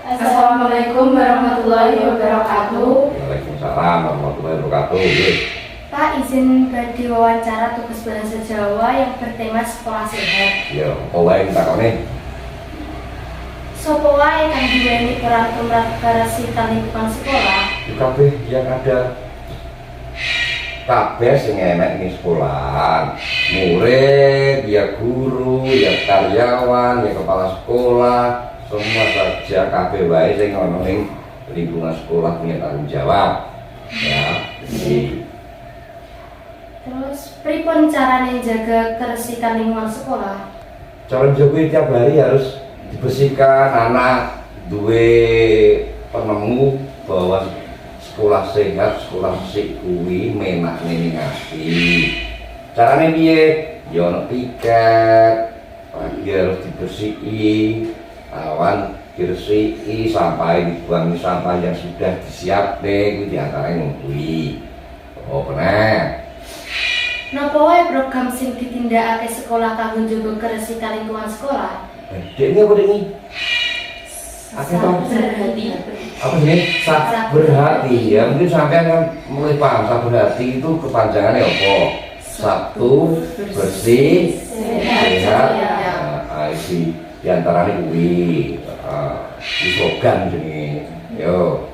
Assalamualaikum warahmatullahi wabarakatuh. Waalaikumsalam warahmatullahi wabarakatuh. Pak, izin badhe wawancara tugas bahasa Jawa yang bertema sekolah sehat. Ya, apa wae takone? Sopo wae kang duweni peran tumrap lingkungan sekolah? Kabeh yang ada. Kabeh sing enek ning sekolahan. Murid, ya guru, ya karyawan, ya kepala sekolah, semua saja kabeh wae sing ana ning lingkungan sekolah punya tanggung jawab. Ya, jadi Terus pripun carane jaga kebersihan lingkungan sekolah? cara Jokowi tiap hari harus dibersihkan. Anak duwe penemu bahwa sekolah sehat, sekolah resik kuwi menakne ning ati. Carane piye? Ya ono piket, pagi harus dibersih, awan dibersih, sampah dibuang sampah yang sudah disiapne kuwi diantarane kuwi. Oh bener. Napa wae program sing ditindakake sekolah kanggo njaga kebersihan lingkungan sekolah? Dek ini apa dek ini? Berhati. Apa sih? Berhati ya, mungkin sampean kan mulai paham sabar hati itu kepanjangannya apa? Sabtu bersih sehat. Nah, isi diantaranya kuwi di slogan jenenge. Yo.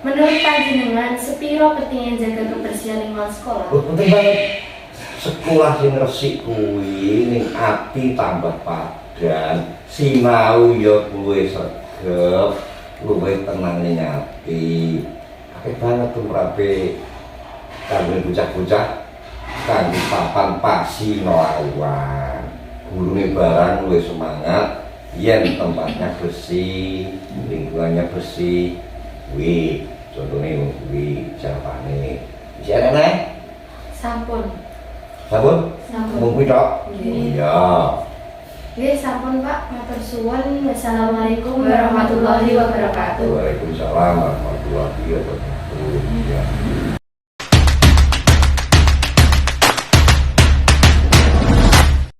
Menurut panjenengan, sepiro pentingnya jaga kebersihan lingkungan sekolah? Penting banget. Sekolah sing resik kuwi ning ati tambah padan, sinau ya luwih sregep, luwih tenang ning ati. Akeh banget tumrape kanggo bocah-bocah kanggo papan pasinawan. Gurune barang luwih semangat yen tempatnya bersih, lingkungannya bersih. Kuwi contone kuwi jawabane. Wis ana? Sampun. Sampun? Mung kuwi tok? Iya. Nggih, sampun Pak, matur suwun. Wassalamualaikum warahmatullahi wabarakatuh. Waalaikumsalam warahmatullahi wabarakatuh. Ya.